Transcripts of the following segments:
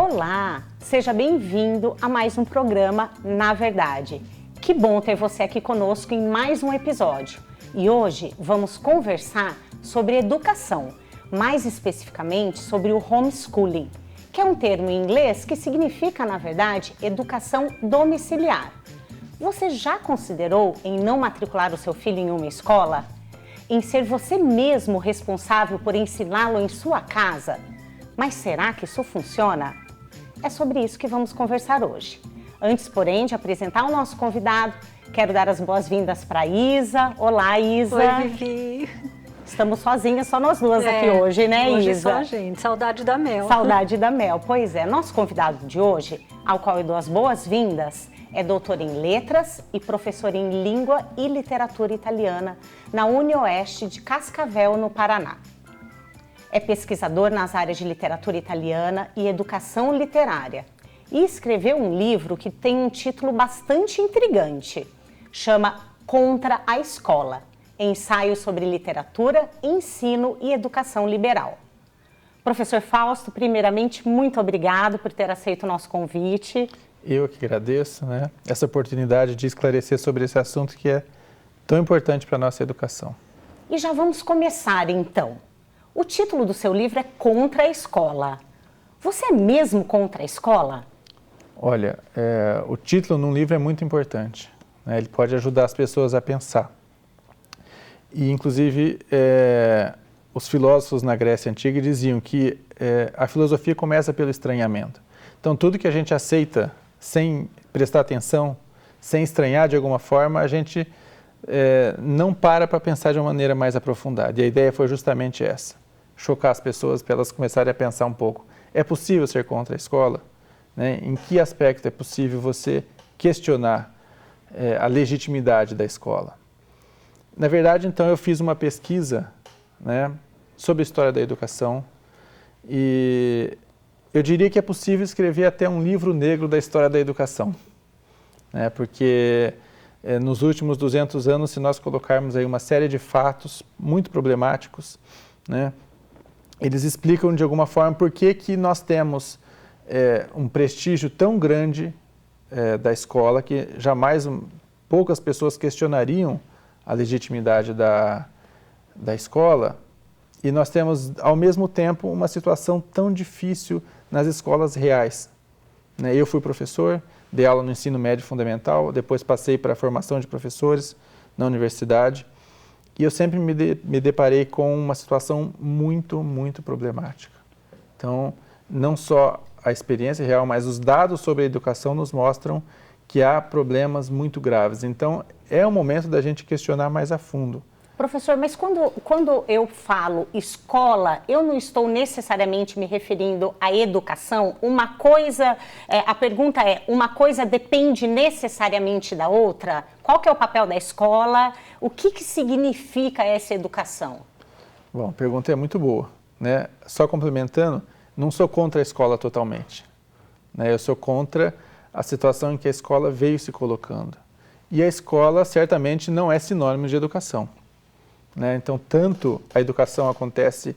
Olá, seja bem-vindo a mais um programa Na Verdade. Que bom ter você aqui conosco em mais um episódio. E hoje vamos conversar sobre educação, mais especificamente sobre o homeschooling, que é um termo em inglês que significa, na verdade, educação domiciliar. Você já considerou em não matricular o seu filho em uma escola? Em ser você mesmo responsável por ensiná-lo em sua casa? Mas será que isso funciona? É sobre isso que vamos conversar hoje. Antes, porém, de apresentar o nosso convidado, quero dar as boas-vindas para a Isa. Olá, Isa. Oi, Vivi. Estamos sozinhas, só nós duas aqui hoje, né, hoje Isa? Só a gente. Saudade da Mel. Saudade da Mel. Pois é, nosso convidado de hoje, ao qual eu dou as boas-vindas, é doutor em Letras e professor em Língua e Literatura Italiana na UniOeste de Cascavel, no Paraná. É pesquisador nas áreas de literatura italiana e educação literária e escreveu um livro que tem um título bastante intrigante. Chama Contra a Escola, ensaio sobre literatura, ensino e educação liberal. Professor Fausto, primeiramente, muito obrigado por ter aceito o nosso convite. Eu que agradeço, essa oportunidade de esclarecer sobre esse assunto que é tão importante para a nossa educação. E já vamos começar, então. O título do seu livro é Contra a Escola. Você é mesmo contra a escola? Olha, o título num livro é muito importante. Ele pode ajudar as pessoas a pensar. E, inclusive, os filósofos na Grécia Antiga diziam que a filosofia começa pelo estranhamento. Então, tudo que a gente aceita sem prestar atenção, sem estranhar de alguma forma, a gente não para pensar de uma maneira mais aprofundada. E a ideia foi justamente essa, chocar as pessoas para elas começarem a pensar um pouco. É possível ser contra a escola? Em que aspecto é possível você questionar a legitimidade da escola? Na verdade, então, eu fiz uma pesquisa sobre a história da educação e eu diria que é possível escrever até um livro negro da história da educação, porque nos últimos 200 anos, se nós colocarmos aí uma série de fatos muito problemáticos, eles explicam de alguma forma por que nós temos um prestígio tão grande da escola que jamais poucas pessoas questionariam a legitimidade da escola, e nós temos, ao mesmo tempo, uma situação tão difícil nas escolas reais. Eu fui professor, dei aula no ensino médio fundamental, depois passei para a formação de professores na universidade, e eu sempre me deparei com uma situação muito, muito problemática. Então, não só a experiência real, mas os dados sobre a educação nos mostram que há problemas muito graves. Então, é o momento da gente questionar mais a fundo. Professor, mas quando eu falo escola, eu não estou necessariamente me referindo à educação? Uma coisa, a pergunta é, uma coisa depende necessariamente da outra? Qual que é o papel da escola? O que significa essa educação? Bom, a pergunta é muito boa, Só complementando, não sou contra a escola totalmente, Eu sou contra a situação em que a escola veio se colocando. E a escola certamente não é sinônimo de educação. Então, tanto a educação acontece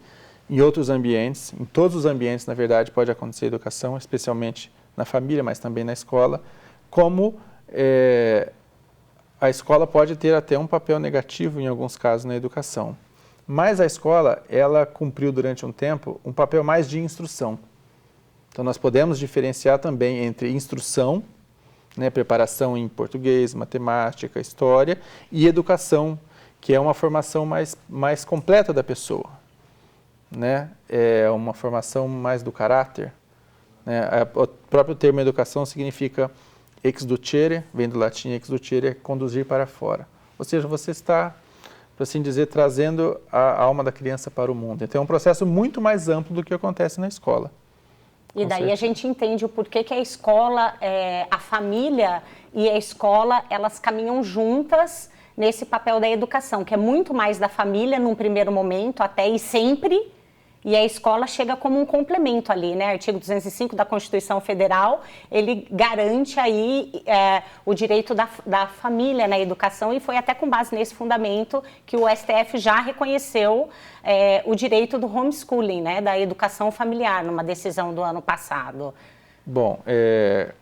em outros ambientes, em todos os ambientes, na verdade, pode acontecer educação, especialmente na família, mas também na escola, como a escola pode ter até um papel negativo, em alguns casos, na educação. Mas a escola, ela cumpriu durante um tempo um papel mais de instrução. Então, nós podemos diferenciar também entre instrução, preparação em português, matemática, história, e educação, que é uma formação mais completa da pessoa, É uma formação mais do caráter. O próprio termo educação significa exducere, vem do latim exducere, conduzir para fora. Ou seja, você está, por assim dizer, trazendo a alma da criança para o mundo. Então é um processo muito mais amplo do que acontece na escola. E daí a gente entende o porquê que a escola, a família e a escola, elas caminham juntas nesse papel da educação, que é muito mais da família num primeiro momento, até e sempre, e a escola chega como um complemento ali, Artigo 205 da Constituição Federal, ele garante aí o direito da família na educação, e foi até com base nesse fundamento que o STF já reconheceu o direito do homeschooling, da educação familiar, numa decisão do ano passado. Bom,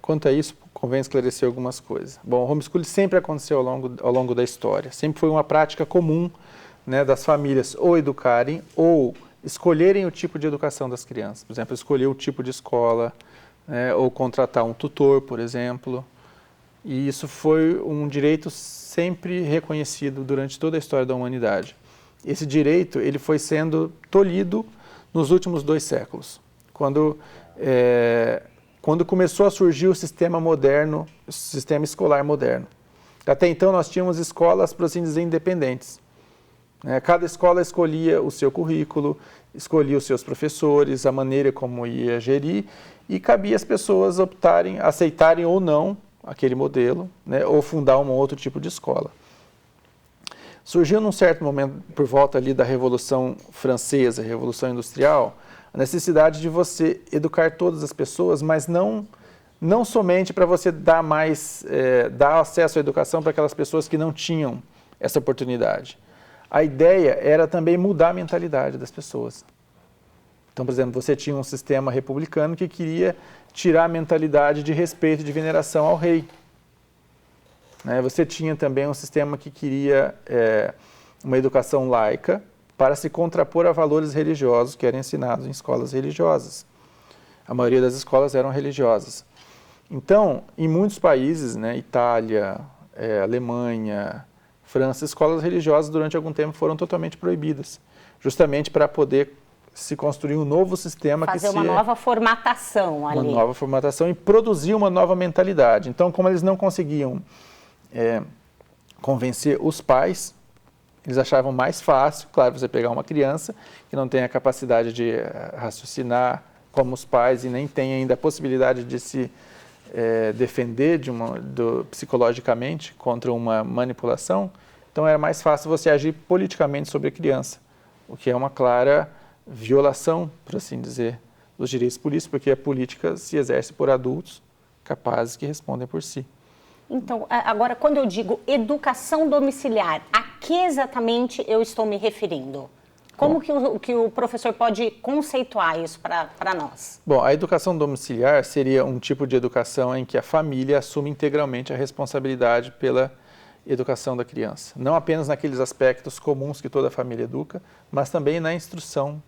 quanto a isso, convém esclarecer algumas coisas. Bom, o homeschooling sempre aconteceu ao longo da história. Sempre foi uma prática comum, né, das famílias ou educarem ou escolherem o tipo de educação das crianças. Por exemplo, escolher o tipo de escola, né, ou contratar um tutor, por exemplo. E isso foi um direito sempre reconhecido durante toda a história da humanidade. Esse direito ele foi sendo tolhido nos últimos 2 séculos, quando começou a surgir o sistema moderno, o sistema escolar moderno. Até então nós tínhamos escolas, por assim dizer, independentes. Cada escola escolhia o seu currículo, escolhia os seus professores, a maneira como ia gerir, e cabia às pessoas optarem, aceitarem ou não aquele modelo, né, ou fundar um outro tipo de escola. Surgiu num certo momento, por volta ali da Revolução Francesa, Revolução Industrial, a necessidade de você educar todas as pessoas, mas não somente para você dar acesso à educação para aquelas pessoas que não tinham essa oportunidade. A ideia era também mudar a mentalidade das pessoas. Então, por exemplo, você tinha um sistema republicano que queria tirar a mentalidade de respeito e de veneração ao rei. Você tinha também um sistema que queria uma educação laica para se contrapor a valores religiosos que eram ensinados em escolas religiosas. A maioria das escolas eram religiosas. Então, em muitos países, né, Itália, Alemanha, França, escolas religiosas durante algum tempo foram totalmente proibidas, justamente para poder se construir um novo sistema fazer uma nova formatação ali. Uma nova formatação e produzir uma nova mentalidade. Então, como eles não conseguiam convencer os pais, eles achavam mais fácil, claro, você pegar uma criança que não tem a capacidade de raciocinar como os pais e nem tem ainda a possibilidade de se defender psicologicamente contra uma manipulação. Então, era mais fácil você agir politicamente sobre a criança, o que é uma clara violação, por assim dizer, dos direitos políticos, porque a política se exerce por adultos capazes que respondem por si. Então, agora, quando eu digo educação domiciliar, a que exatamente eu estou me referindo? Como que o professor pode conceituar isso para nós? Bom, a educação domiciliar seria um tipo de educação em que a família assume integralmente a responsabilidade pela educação da criança. Não apenas naqueles aspectos comuns que toda família educa, mas também na instrução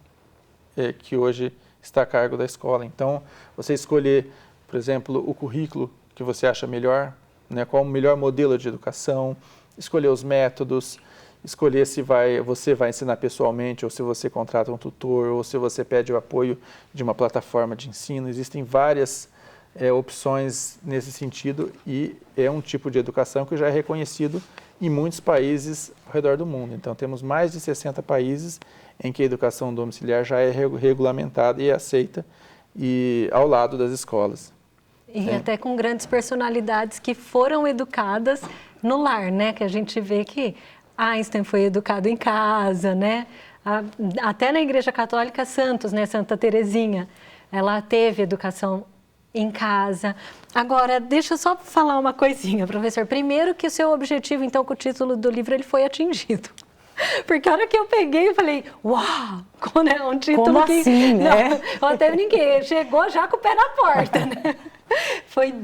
que hoje está a cargo da escola. Então, você escolher, por exemplo, o currículo que você acha melhor, né, qual o melhor modelo de educação, escolher os métodos, escolher se você vai ensinar pessoalmente, ou se você contrata um tutor, ou se você pede o apoio de uma plataforma de ensino. Existem várias opções nesse sentido e é um tipo de educação que já é reconhecido em muitos países ao redor do mundo. Então, temos mais de 60 países em que a educação domiciliar já é regulamentada e aceita e ao lado das escolas. E até com grandes personalidades que foram educadas no lar, né? Que a gente vê que Einstein foi educado em casa, né? Até na Igreja Católica, santos, né? Santa Teresinha, ela teve educação em casa. Agora, deixa eu só falar uma coisinha, professor. Primeiro que o seu objetivo, então, com o título do livro, ele foi atingido. Porque a hora que eu peguei, eu falei, uau, é um título como que... assim, né? Não, eu até brinquei, chegou já com o pé na porta, né?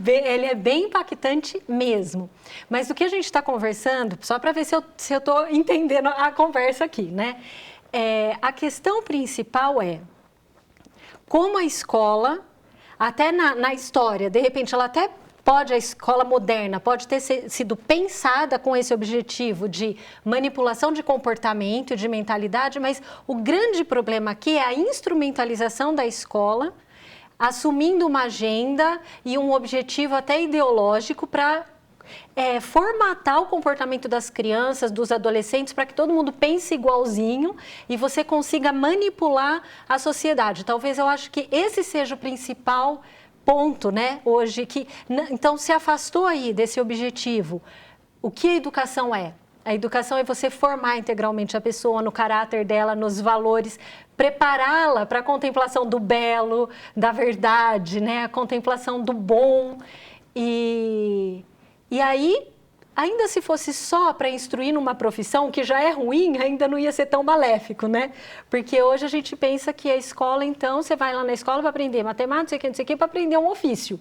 Ele é bem impactante mesmo. Mas o que a gente está conversando, só para ver se eu estou entendendo a conversa aqui, né? A questão principal é como a escola, até na história, de repente ela até a escola moderna pode ter sido pensada com esse objetivo de manipulação de comportamento, de mentalidade, mas o grande problema aqui é a instrumentalização da escola, assumindo uma agenda e um objetivo até ideológico para formatar o comportamento das crianças, dos adolescentes, para que todo mundo pense igualzinho e você consiga manipular a sociedade. Talvez eu acho que esse seja o principal ponto, né, hoje, que então se afastou aí desse objetivo. O que a educação é? A educação é você formar integralmente a pessoa no caráter dela, nos valores, prepará-la para a contemplação do belo, da verdade, né, a contemplação do bom. E aí ainda se fosse só para instruir numa profissão que já é ruim, ainda não ia ser tão maléfico, né? Porque hoje a gente pensa que a escola, então, você vai lá na escola para aprender matemática, não sei o que, para aprender um ofício.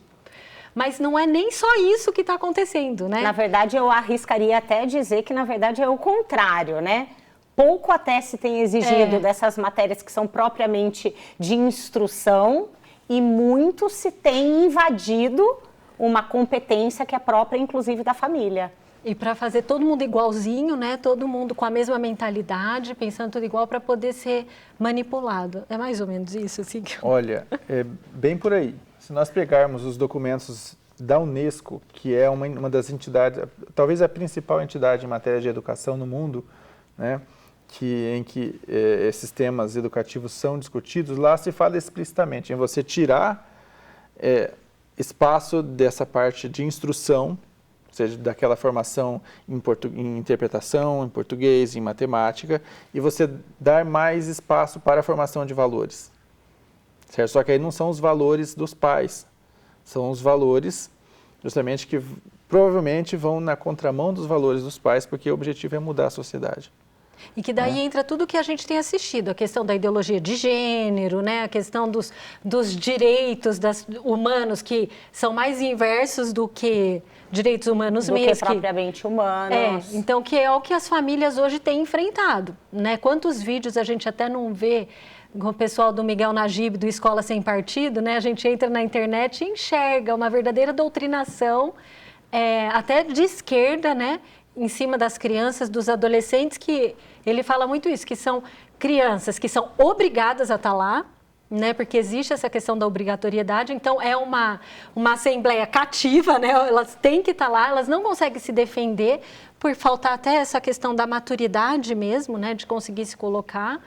Mas não é nem só isso que está acontecendo, né? Na verdade, eu arriscaria até dizer que, na verdade, é o contrário, né? Pouco até se tem exigido dessas matérias que são propriamente de instrução e muito se tem invadido uma competência que é própria, inclusive, da família. E para fazer todo mundo igualzinho, né? Todo mundo com a mesma mentalidade, pensando tudo igual para poder ser manipulado. É mais ou menos isso, assim? Olha, é bem por aí. Se nós pegarmos os documentos da Unesco, que é uma das entidades, talvez a principal entidade em matéria de educação no mundo, né? Em que esses temas educativos são discutidos, lá se fala explicitamente em você tirar espaço dessa parte de instrução, ou seja, daquela formação em interpretação, em português, em matemática, e você dar mais espaço para a formação de valores. Certo? Só que aí não são os valores dos pais, são os valores justamente que provavelmente vão na contramão dos valores dos pais, porque o objetivo é mudar a sociedade. E que daí entra tudo que a gente tem assistido, a questão da ideologia de gênero, né? A questão dos direitos humanos, que são mais inversos do que direitos humanos mesmo. Do que propriamente humanos. Então, que é o que as famílias hoje têm enfrentado, né? Quantos vídeos a gente até não vê com o pessoal do Miguel Najib, do Escola Sem Partido, né? A gente entra na internet e enxerga uma verdadeira doutrinação, até de esquerda, né? Em cima das crianças, dos adolescentes, que ele fala muito isso, que são crianças que são obrigadas a estar lá, né? Porque existe essa questão da obrigatoriedade, então é uma assembleia cativa, né? Elas têm que estar lá, elas não conseguem se defender por faltar até essa questão da maturidade mesmo, né? De conseguir se colocar.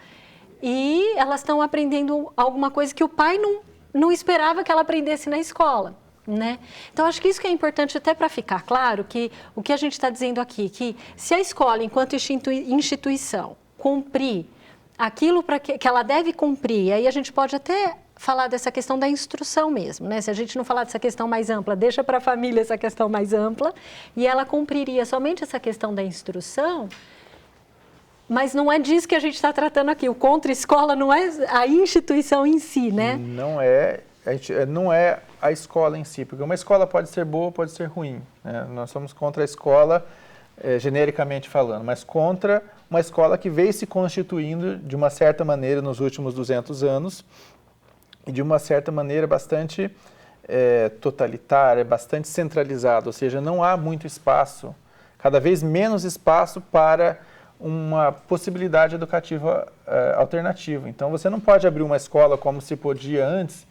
E elas estão aprendendo alguma coisa que o pai não esperava que ela aprendesse na escola. Né? Então, acho que isso que é importante até para ficar claro, que o que a gente está dizendo aqui, que se a escola, enquanto instituição, cumprir aquilo que ela deve cumprir, aí a gente pode até falar dessa questão da instrução mesmo, né? Se a gente não falar dessa questão mais ampla, deixa para a família essa questão mais ampla, e ela cumpriria somente essa questão da instrução, mas não é disso que a gente está tratando aqui. O contra-escola não é a instituição em si, né? Não é a escola em si, porque uma escola pode ser boa, pode ser ruim, né? Nós somos contra a escola, genericamente falando, mas contra uma escola que veio se constituindo de uma certa maneira nos últimos 200 anos e de uma certa maneira bastante totalitária, bastante centralizada, ou seja, não há muito espaço, cada vez menos espaço para uma possibilidade educativa alternativa. Então, você não pode abrir uma escola como se podia antes.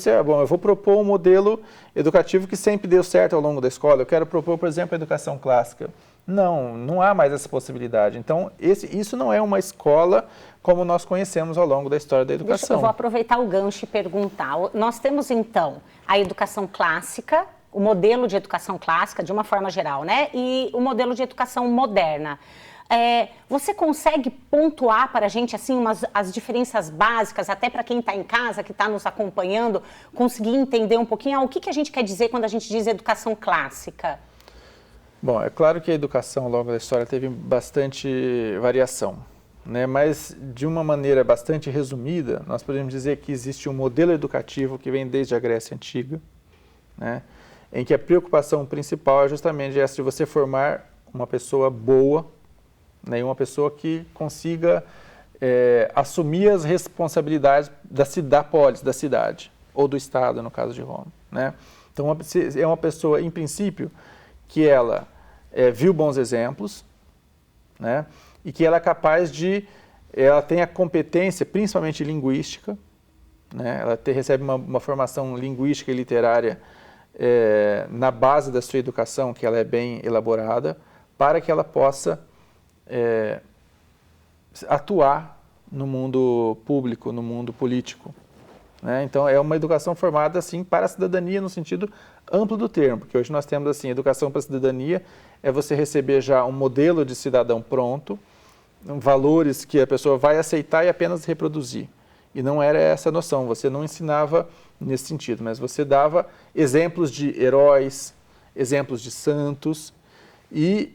Eu vou propor um modelo educativo que sempre deu certo ao longo da escola. Eu quero propor, por exemplo, a educação clássica. Não há mais essa possibilidade. Então, isso não é uma escola como nós conhecemos ao longo da história da educação. Eu vou aproveitar o gancho e perguntar. Nós temos, então, a educação clássica, o modelo de educação clássica, de uma forma geral, né? E o modelo de educação moderna. Você consegue pontuar para a gente assim, as diferenças básicas, até para quem está em casa, que está nos acompanhando, conseguir entender um pouquinho o que a gente quer dizer quando a gente diz educação clássica? Bom, é claro que a educação ao longo da história teve bastante variação, né? Mas de uma maneira bastante resumida, nós podemos dizer que existe um modelo educativo que vem desde a Grécia Antiga, né? Em que a preocupação principal é justamente essa de você formar uma pessoa boa, né, uma pessoa que consiga assumir as responsabilidades da polis, da cidade, ou do Estado, no caso de Roma. Né? Então, é uma pessoa, em princípio, que ela viu bons exemplos, né, e que ela é capaz ela tem a competência, principalmente linguística, né, ela recebe uma formação linguística e literária na base da sua educação, que ela é bem elaborada, para que ela possa atuar no mundo público, no mundo político. Né? Então, é uma educação formada assim, para a cidadania no sentido amplo do termo, porque hoje nós temos assim, educação para a cidadania é você receber já um modelo de cidadão pronto, valores que a pessoa vai aceitar e apenas reproduzir. E não era essa a noção, você não ensinava nesse sentido, mas você dava exemplos de heróis, exemplos de santos, e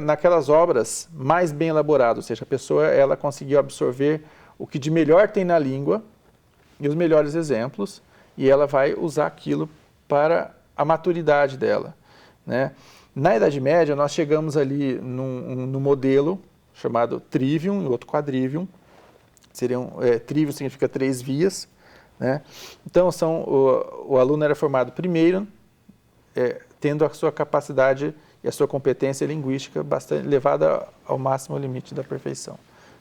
naquelas obras mais bem elaboradas, ou seja, a pessoa ela conseguiu absorver o que de melhor tem na língua e os melhores exemplos, e ela vai usar aquilo para a maturidade dela, né? Na Idade Média, nós chegamos ali no modelo chamado trivium e outro quadrivium. Trivium significa 3 vias, né? Então, o aluno era formado primeiro, tendo a sua capacidade e a sua competência linguística bastante levada ao máximo limite da perfeição,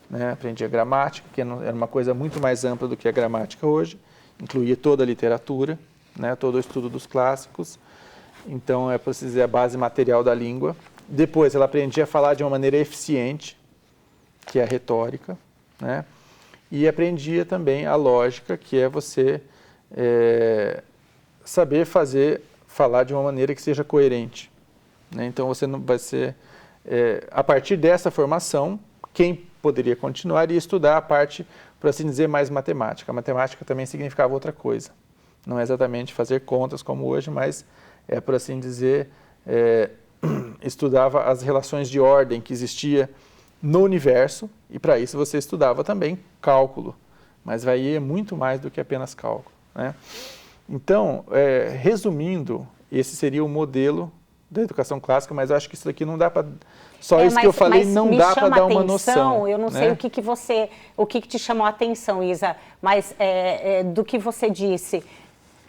né? Aprendia gramática, que era uma coisa muito mais ampla do que a gramática hoje, incluía toda a literatura, né? Todo o estudo dos clássicos. Então, para se dizer, a base material da língua. Depois, ela aprendia a falar de uma maneira eficiente, que é a retórica, né? E aprendia também a lógica, que é você saber falar de uma maneira que seja coerente, né? Então, você não vai ser... a partir dessa formação, quem poderia continuar e estudar a parte, por assim dizer, mais matemática. A matemática também significava outra coisa. Não é exatamente fazer contas como hoje, mas... por assim dizer, estudava as relações de ordem que existia no universo, e para isso você estudava também cálculo, mas vai ir muito mais do que apenas cálculo, né? Então, resumindo, esse seria o modelo da educação clássica, mas eu acho que isso daqui não dá para... Só isso que eu falei não dá para dar uma noção. Eu não sei o que te chamou a atenção, Isa, mas do que você disse...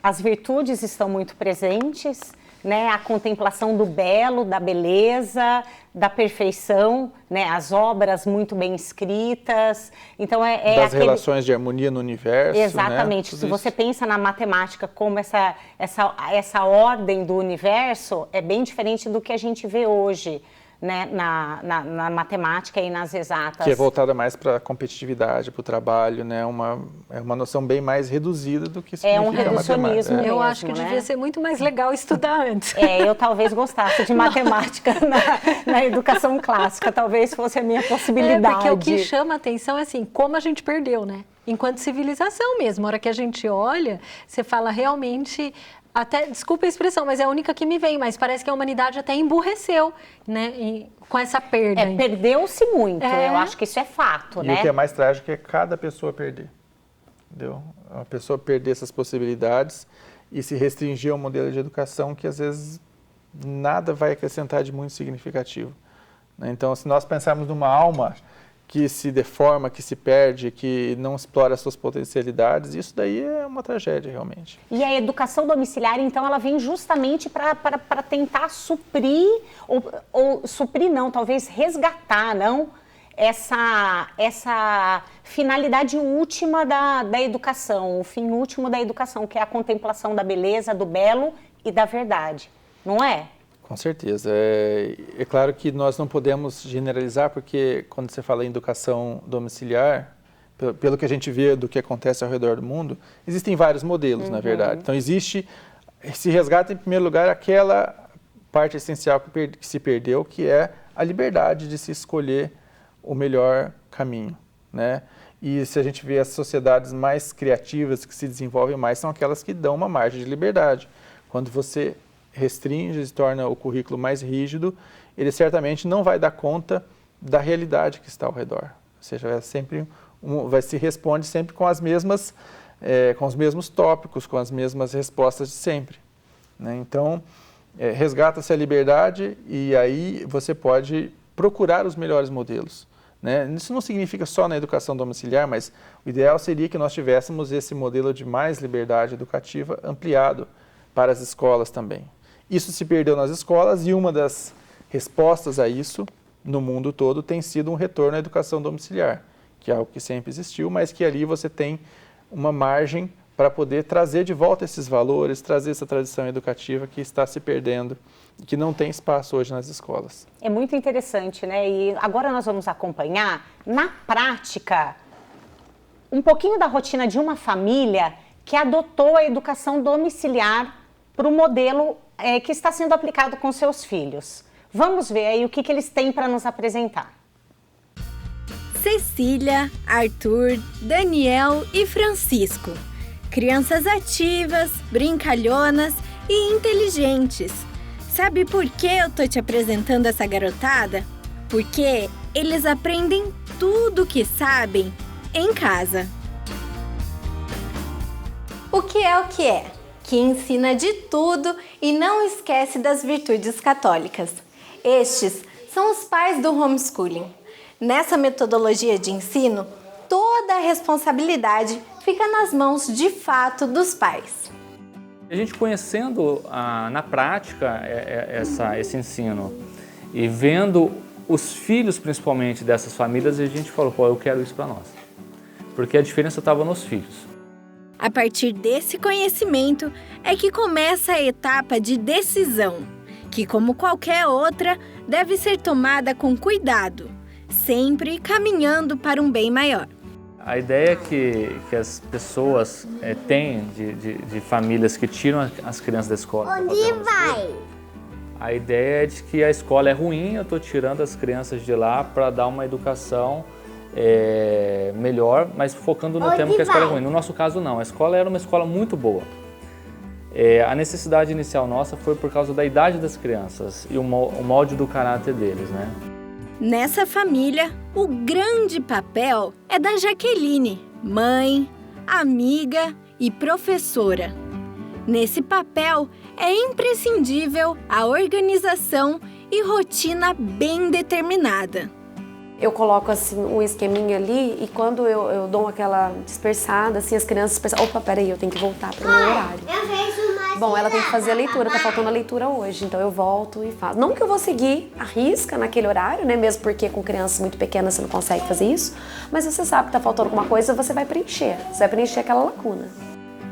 As virtudes estão muito presentes, né? A contemplação do belo, da beleza, da perfeição, né? As obras muito bem escritas. Então, das relações de harmonia no universo. Exatamente. Né? Se você pensa na matemática como essa ordem do universo, é bem diferente do que a gente vê hoje, né, na matemática e nas exatas. Que é voltada mais para a competitividade, para o trabalho, né? É uma noção bem mais reduzida do que significa um reducionismo mesmo, eu acho que devia ser muito mais legal estudar antes. Eu talvez gostasse de matemática na educação clássica, talvez fosse a minha possibilidade. Porque o que chama a atenção é assim, como a gente perdeu, né? Enquanto civilização mesmo, a hora que a gente olha, você fala realmente... Até, desculpa a expressão, mas é a única que me vem, mas parece que a humanidade até emburreceu, né, com essa perda. Perdeu-se muito, eu acho que isso é fato, né? E o que é mais trágico é cada pessoa perder, entendeu? A pessoa perder essas possibilidades e se restringir a um modelo de educação que às vezes nada vai acrescentar de muito significativo, né? Então, se nós pensarmos numa alma que se deforma, que se perde, que não explora as suas potencialidades, isso daí é uma tragédia, realmente. E a educação domiciliar, então, ela vem justamente para tentar suprir, ou suprir não, talvez resgatar, não, essa finalidade última da educação, o fim último da educação, que é a contemplação da beleza, do belo e da verdade, não é? Com certeza. É claro que nós não podemos generalizar, porque quando você fala em educação domiciliar, pelo que a gente vê do que acontece ao redor do mundo, existem vários modelos, na verdade. Então, se resgata, em primeiro lugar, aquela parte essencial que se perdeu, que é a liberdade de se escolher o melhor caminho, né? E se a gente vê as sociedades mais criativas, que se desenvolvem mais, são aquelas que dão uma margem de liberdade. Quando você restringe, se torna o currículo mais rígido, ele certamente não vai dar conta da realidade que está ao redor. Ou seja, se responde sempre com as mesmas, com os mesmos tópicos, com as mesmas respostas de sempre, né? Então, resgata-se a liberdade e aí você pode procurar os melhores modelos, né? Isso não significa só na educação domiciliar, mas o ideal seria que nós tivéssemos esse modelo de mais liberdade educativa ampliado para as escolas também. Isso se perdeu nas escolas e uma das respostas a isso, no mundo todo, tem sido um retorno à educação domiciliar, que é algo que sempre existiu, mas que ali você tem uma margem para poder trazer de volta esses valores, trazer essa tradição educativa que está se perdendo, que não tem espaço hoje nas escolas. É muito interessante, né? E agora nós vamos acompanhar, na prática, um pouquinho da rotina de uma família que adotou a educação domiciliar para o modelo que está sendo aplicado com seus filhos. Vamos ver aí o que eles têm para nos apresentar. Cecília, Arthur, Daniel e Francisco. Crianças ativas, brincalhonas e inteligentes. Sabe por que eu tô te apresentando essa garotada? Porque eles aprendem tudo que sabem em casa. O que é o que é? Que ensina de tudo e não esquece das virtudes católicas. Estes são os pais do homeschooling. Nessa metodologia de ensino, toda a responsabilidade fica nas mãos de fato dos pais. A gente conhecendo na prática esse ensino e vendo os filhos principalmente dessas famílias, a gente falou, pô, eu quero isso para nós. Porque a diferença estava nos filhos. A partir desse conhecimento é que começa a etapa de decisão, que, como qualquer outra, deve ser tomada com cuidado, sempre caminhando para um bem maior. A ideia que as pessoas têm de famílias que tiram as crianças da escola... Onde vai? A ideia é de que a escola é ruim, eu estou tirando as crianças de lá para dar uma educação melhor, mas focando no tema que a escola é ruim. No nosso caso, não. A escola era uma escola muito boa. A necessidade inicial nossa foi por causa da idade das crianças e o molde do caráter deles, né? Nessa família, o grande papel é da Jaqueline, mãe, amiga e professora. Nesse papel, é imprescindível a organização e rotina bem determinada. Eu coloco assim um esqueminha ali e quando eu dou aquela dispersada, assim, as crianças pensam, opa, peraí, eu tenho que voltar para o meu horário. Bom, ela tem que fazer a leitura, tá faltando a leitura hoje, então eu volto e faço. Não que eu vou seguir a risca naquele horário, né, mesmo porque com crianças muito pequenas você não consegue fazer isso, mas você sabe que tá faltando alguma coisa, você vai preencher aquela lacuna.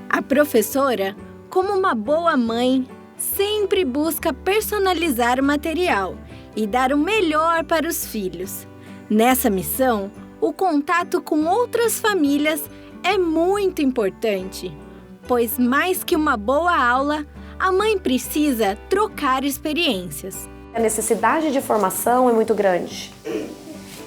A professora, como uma boa mãe, sempre busca personalizar o material e dar o melhor para os filhos. Nessa missão, o contato com outras famílias é muito importante, pois mais que uma boa aula, a mãe precisa trocar experiências. A necessidade de formação é muito grande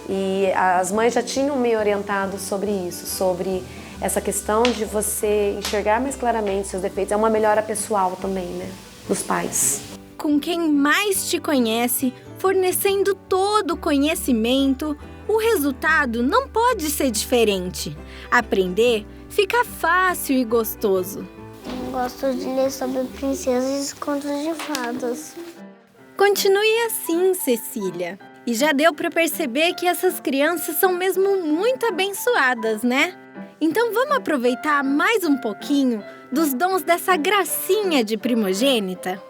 e as mães já tinham me orientado sobre isso, sobre essa questão de você enxergar mais claramente seus defeitos. É uma melhora pessoal também, né, dos pais. Com quem mais te conhece, fornecendo todo o conhecimento, o resultado não pode ser diferente. Aprender fica fácil e gostoso. Eu gosto de ler sobre princesas e contos de fadas. Continue assim, Cecília. E já deu para perceber que essas crianças são mesmo muito abençoadas, né? Então vamos aproveitar mais um pouquinho dos dons dessa gracinha de primogênita?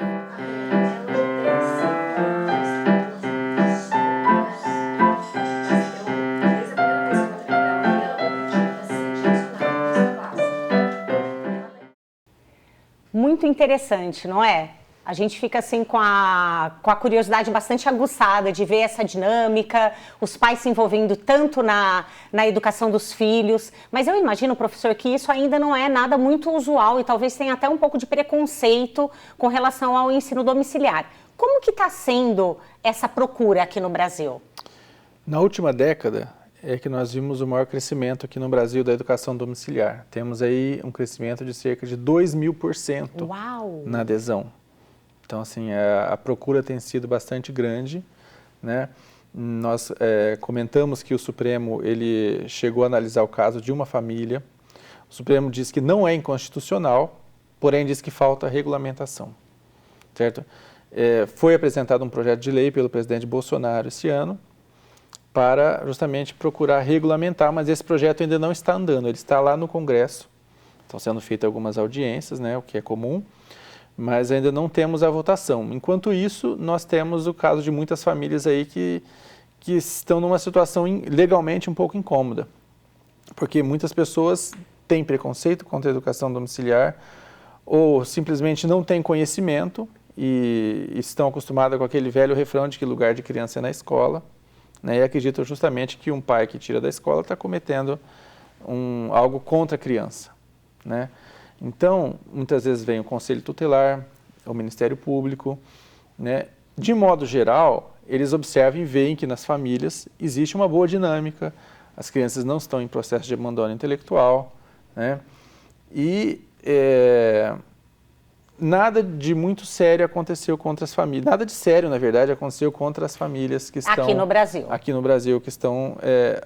Muito interessante, não é? A gente fica assim com a curiosidade bastante aguçada de ver essa dinâmica, os pais se envolvendo tanto na educação dos filhos. Mas eu imagino, professor, que isso ainda não é nada muito usual e talvez tenha até um pouco de preconceito com relação ao ensino domiciliar. Como que está sendo essa procura aqui no Brasil? Na última década é que nós vimos o maior crescimento aqui no Brasil da educação domiciliar. Temos aí um crescimento de cerca de 2.000% na adesão. Então, assim, a procura tem sido bastante grande, né? Nós comentamos que o Supremo ele chegou a analisar o caso de uma família. O Supremo diz que não é inconstitucional, porém diz que falta regulamentação, certo? Foi apresentado um projeto de lei pelo presidente Bolsonaro esse ano, para justamente procurar regulamentar, mas esse projeto ainda não está andando, ele está lá no Congresso, estão sendo feitas algumas audiências, né, o que é comum, mas ainda não temos a votação. Enquanto isso, nós temos o caso de muitas famílias aí que estão numa situação legalmente um pouco incômoda, porque muitas pessoas têm preconceito contra a educação domiciliar ou simplesmente não têm conhecimento e estão acostumadas com aquele velho refrão de que lugar de criança é na escola, né, e acreditam justamente que um pai que tira da escola está cometendo algo contra a criança, né? Então, muitas vezes vem o Conselho Tutelar, o Ministério Público, né? De modo geral, eles observam e veem que nas famílias existe uma boa dinâmica, as crianças não estão em processo de abandono intelectual, né? E nada de muito sério aconteceu contra as famílias. Nada de sério, na verdade, aconteceu contra as famílias que estão... Aqui no Brasil. Aqui no Brasil, que estão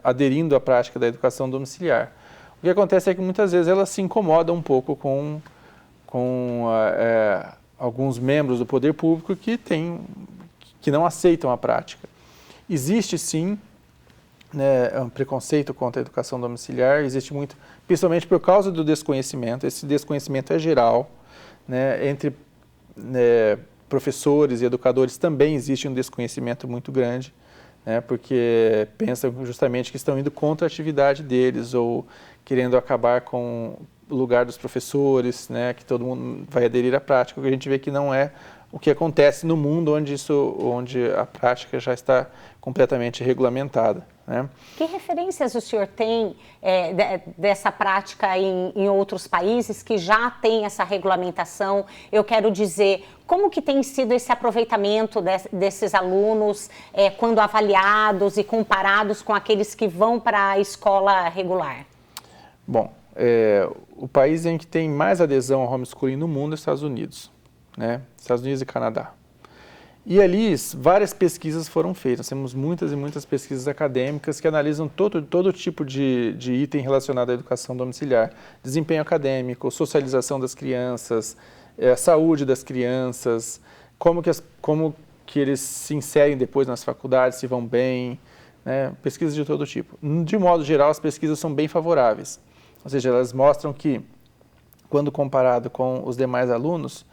aderindo à prática da educação domiciliar. O que acontece é que muitas vezes elas se incomodam um pouco com alguns membros do poder público que não aceitam a prática. Existe sim, né, um preconceito contra a educação domiciliar, existe muito, principalmente por causa do desconhecimento. Esse desconhecimento é geral, né, entre professores e educadores também existe um desconhecimento muito grande, né, porque pensam justamente que estão indo contra a atividade deles ou querendo acabar com o lugar dos professores, né, que todo mundo vai aderir à prática, o que a gente vê que não é o que acontece no mundo onde a prática já está completamente regulamentada, né? Que referências o senhor tem dessa prática em outros países que já tem essa regulamentação? Eu quero dizer, como que tem sido esse aproveitamento desses alunos quando avaliados e comparados com aqueles que vão para a escola regular? Bom, o país em que tem mais adesão ao homeschooling no mundo é os Estados Unidos, né? Estados Unidos e Canadá. E ali várias pesquisas foram feitas. Nós temos muitas e muitas pesquisas acadêmicas que analisam todo tipo de item relacionado à educação domiciliar. Desempenho acadêmico, socialização das crianças, saúde das crianças, como que eles se inserem depois nas faculdades, se vão bem, né? Pesquisas de todo tipo. De modo geral, as pesquisas são bem favoráveis. Ou seja, elas mostram que, quando comparado com os demais alunos,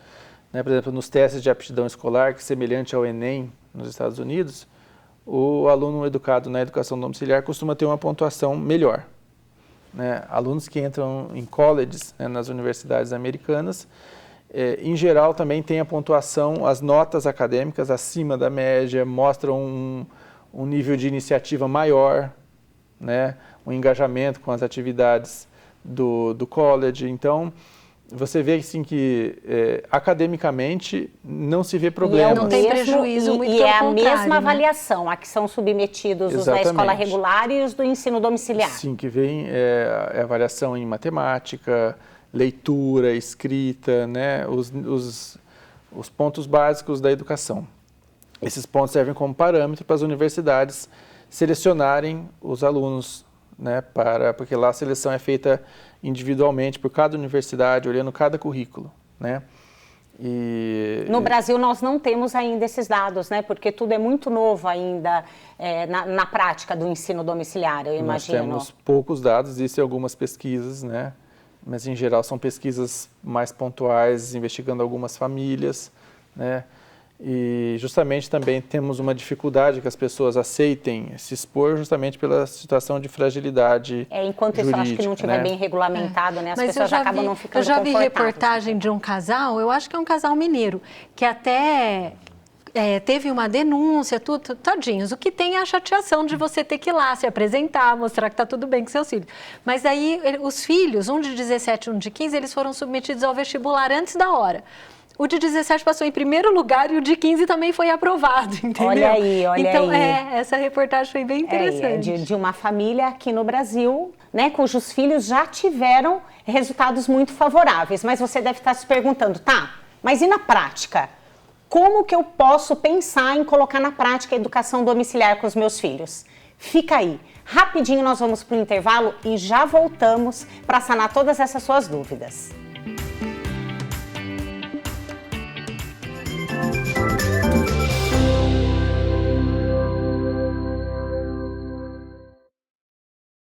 né, por exemplo, nos testes de aptidão escolar, que é semelhante ao Enem nos Estados Unidos, o aluno educado na educação domiciliar costuma ter uma pontuação melhor, né? Alunos que entram em colleges, né, nas universidades americanas, em geral também têm a pontuação, as notas acadêmicas acima da média, mostram um nível de iniciativa maior, né, um engajamento com as atividades do college. Então, você vê assim, que academicamente não se vê problema. Não tem prejuízo, muito pelo contrário, a mesma, né, avaliação avaliação a que são submetidos os da escola regular e os do ensino domiciliar. Sim, que vem avaliação em matemática, leitura, escrita, né, os pontos básicos da educação. Esses pontos servem como parâmetro para as universidades selecionarem os alunos, né, porque lá a seleção é feita individualmente por cada universidade, olhando cada currículo, né? No Brasil nós não temos ainda esses dados, né? Porque tudo é muito novo ainda na prática do ensino domiciliar, eu imagino. Nós temos poucos dados, existem algumas pesquisas, né? Mas em geral são pesquisas mais pontuais, investigando algumas famílias, né? E justamente também temos uma dificuldade que as pessoas aceitem se expor justamente pela situação de fragilidade enquanto jurídica, isso, acho que não estiver bem regulamentado, né? As pessoas já acabam não ficando confortáveis. Eu já vi reportagem né? de um casal, eu acho que é um casal mineiro, que até teve uma denúncia, tadinhos. O que tem é a chateação de você ter que ir lá se apresentar, mostrar que está tudo bem com seus filhos. Mas aí os filhos, um de 17 e um de 15, eles foram submetidos ao vestibular antes da hora. O de 17 passou em primeiro lugar e o de 15 também foi aprovado, entendeu? Olha aí, olha então, aí. Essa reportagem foi bem interessante. De uma família aqui no Brasil, né, cujos filhos já tiveram resultados muito favoráveis. Mas você deve estar se perguntando, tá, mas e na prática? Como que eu posso pensar em colocar na prática a educação domiciliar com os meus filhos? Fica aí. Rapidinho nós vamos para o intervalo e já voltamos para sanar todas essas suas dúvidas.